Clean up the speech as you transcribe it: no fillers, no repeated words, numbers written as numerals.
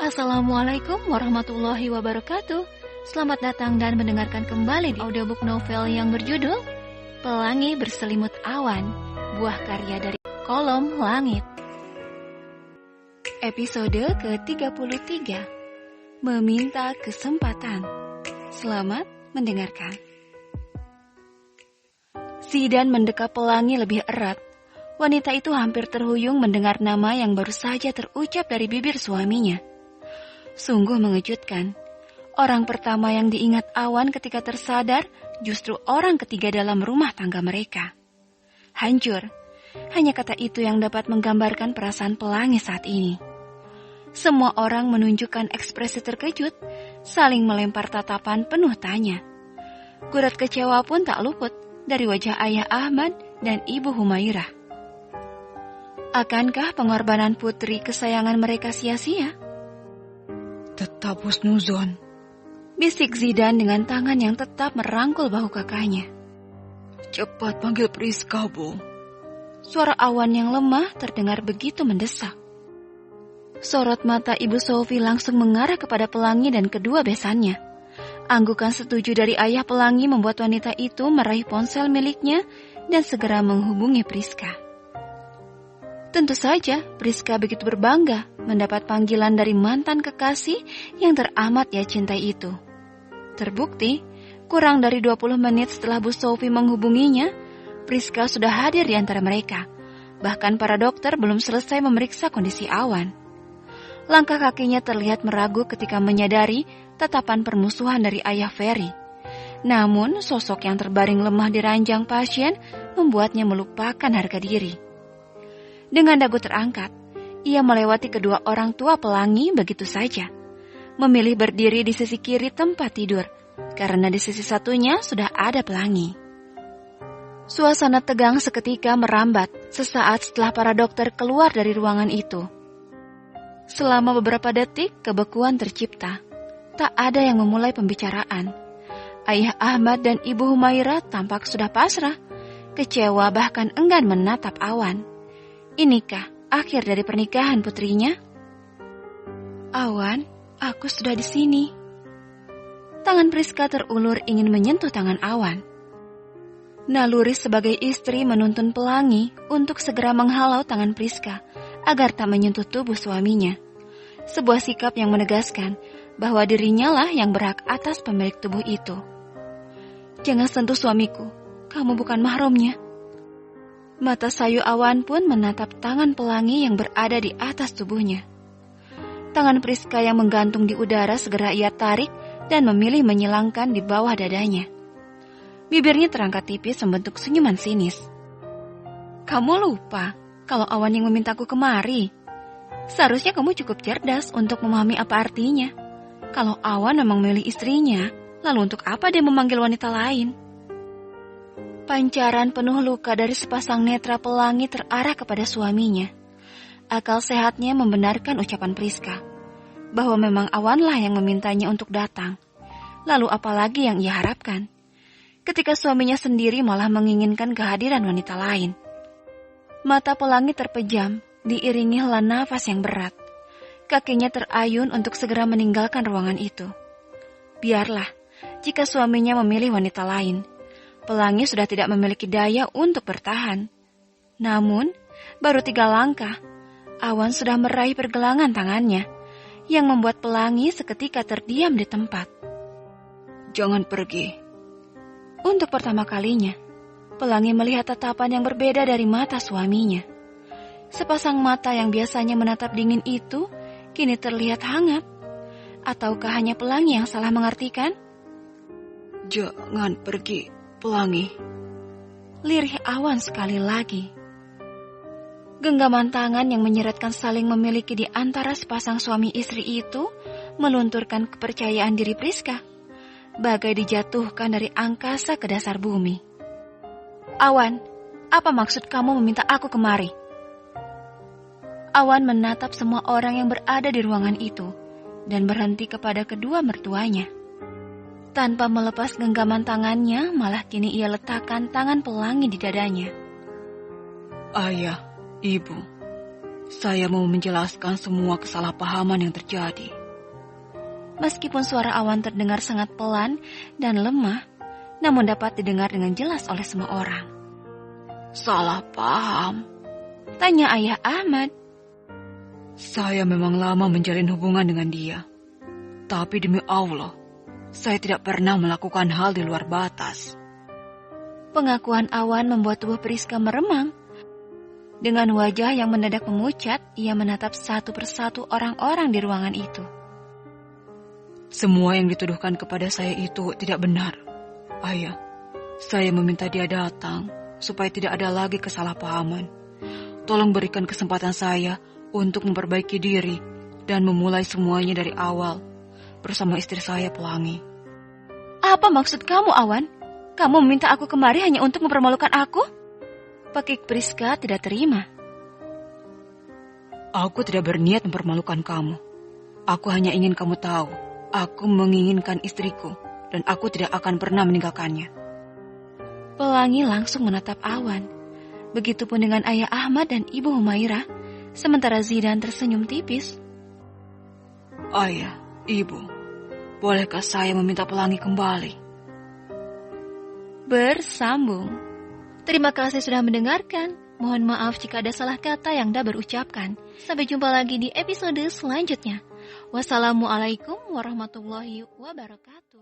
Assalamualaikum warahmatullahi wabarakatuh. Selamat datang dan mendengarkan kembali di audiobook novel yang berjudul Pelangi Berselimut Awan, buah karya dari Kolom Langit. Episode ke-33, Meminta Kesempatan. Selamat mendengarkan. Zidan mendekap Pelangi lebih erat. Wanita itu hampir terhuyung mendengar nama yang baru saja terucap dari bibir suaminya. Sungguh mengejutkan. Orang pertama yang diingat Awan ketika tersadar justru orang ketiga dalam rumah tangga mereka. Hancur. Hanya kata itu yang dapat menggambarkan perasaan Pelangi saat ini. Semua orang menunjukkan ekspresi terkejut, saling melempar tatapan penuh tanya. Gurat kecewa pun tak luput dari wajah ayah Ahmad dan ibu Humairah. Akankah pengorbanan putri kesayangan mereka sia-sia? Tetap husnuzon, bisik Zidan dengan tangan yang tetap merangkul bahu kakaknya. Cepat panggil Priska, Bu. Suara Awan yang lemah terdengar begitu mendesak. Sorot mata Ibu Sofi langsung mengarah kepada Pelangi dan kedua besannya. Anggukan setuju dari ayah Pelangi membuat wanita itu meraih ponsel miliknya dan segera menghubungi Priska. Tentu saja, Priska begitu berbangga mendapat panggilan dari mantan kekasih yang teramat ia cintai itu. Terbukti, kurang dari 20 menit setelah Bu Sofi menghubunginya, Priska sudah hadir di antara mereka. Bahkan para dokter belum selesai memeriksa kondisi Awan. Langkah kakinya terlihat meragu ketika menyadari tatapan permusuhan dari ayah Ferry. Namun, sosok yang terbaring lemah di ranjang pasien membuatnya melupakan harga diri. Dengan dagu terangkat, ia melewati kedua orang tua Pelangi begitu saja. Memilih berdiri di sisi kiri tempat tidur, karena di sisi satunya sudah ada Pelangi. Suasana tegang seketika merambat sesaat setelah para dokter keluar dari ruangan itu. Selama beberapa detik, kebekuan tercipta. Tak ada yang memulai pembicaraan. Ayah Ahmad dan Ibu Humairah tampak sudah pasrah, kecewa bahkan enggan menatap Awan. Inikah akhir dari pernikahan putrinya? Awan, aku sudah di sini. Tangan Priska terulur ingin menyentuh tangan Awan. Naluri sebagai istri menuntun Pelangi untuk segera menghalau tangan Priska agar tak menyentuh tubuh suaminya. Sebuah sikap yang menegaskan bahwa dirinya lah yang berhak atas pemilik tubuh itu. Jangan sentuh suamiku, kamu bukan mahramnya. Mata sayu Awan pun menatap tangan Pelangi yang berada di atas tubuhnya. Tangan Priska yang menggantung di udara segera ia tarik dan memilih menyilangkan di bawah dadanya. Bibirnya terangkat tipis membentuk senyuman sinis. Kamu lupa kalau Awan yang memintaku kemari. Seharusnya kamu cukup cerdas untuk memahami apa artinya. Kalau Awan memang memilih istrinya, lalu untuk apa dia memanggil wanita lain? Pancaran penuh luka dari sepasang netra Pelangi terarah kepada suaminya. Akal sehatnya membenarkan ucapan Priska, bahwa memang Awanlah yang memintanya untuk datang. Lalu apalagi yang ia harapkan? Ketika suaminya sendiri malah menginginkan kehadiran wanita lain. Mata Pelangi terpejam, diiringi hela nafas yang berat. Kakinya terayun untuk segera meninggalkan ruangan itu. Biarlah, jika suaminya memilih wanita lain. Pelangi sudah tidak memiliki daya untuk bertahan. Namun, baru 3 langkah, Awan sudah meraih pergelangan tangannya, yang membuat Pelangi seketika terdiam di tempat. Jangan pergi. Untuk pertama kalinya, Pelangi melihat tatapan yang berbeda dari mata suaminya. Sepasang mata yang biasanya menatap dingin itu, kini terlihat hangat. Ataukah hanya Pelangi yang salah mengartikan? Jangan pergi, Pelangi. Lirih Awan sekali lagi. Genggaman tangan yang menyeretkan saling memiliki di antara sepasang suami istri itu melunturkan kepercayaan diri Priska, bagai dijatuhkan dari angkasa ke dasar bumi. Awan, apa maksud kamu meminta aku kemari? Awan menatap semua orang yang berada di ruangan itu dan berhenti kepada kedua mertuanya. Tanpa melepas genggaman tangannya, malah kini ia letakkan tangan Pelangi di dadanya. Ayah, Ibu, Saya mau menjelaskan semua kesalahpahaman yang terjadi. Meskipun suara Awan terdengar sangat pelan dan lemah, namun dapat didengar dengan jelas oleh semua orang. Salah paham? Tanya Ayah Ahmad. Saya memang lama menjalin hubungan dengan dia. Tapi demi Allah, saya tidak pernah melakukan hal di luar batas. Pengakuan Awan membuat tubuh Priska meremang. Dengan wajah yang mendadak memucat, ia menatap satu persatu orang-orang di ruangan itu. Semua yang dituduhkan kepada saya itu tidak benar. Ayah, saya meminta dia datang supaya tidak ada lagi kesalahpahaman. Tolong berikan kesempatan saya untuk memperbaiki diri dan memulai semuanya dari awal bersama istri saya, Pelangi. Apa maksud kamu, Awan? Kamu meminta aku kemari hanya untuk mempermalukan aku? Pekik Priska tidak terima. Aku tidak berniat mempermalukan kamu. Aku hanya ingin kamu tahu, aku menginginkan istriku dan aku tidak akan pernah meninggalkannya. Pelangi langsung menatap Awan. Begitupun dengan Ayah Ahmad dan Ibu Humairah, sementara Zidan tersenyum tipis. Ayah, Ibu, bolehkah saya meminta Pelangi kembali? Bersambung. Terima kasih sudah mendengarkan. Mohon maaf jika ada salah kata yang dah berucapkan. Sampai jumpa lagi di episode selanjutnya. Wassalamualaikum warahmatullahi wabarakatuh.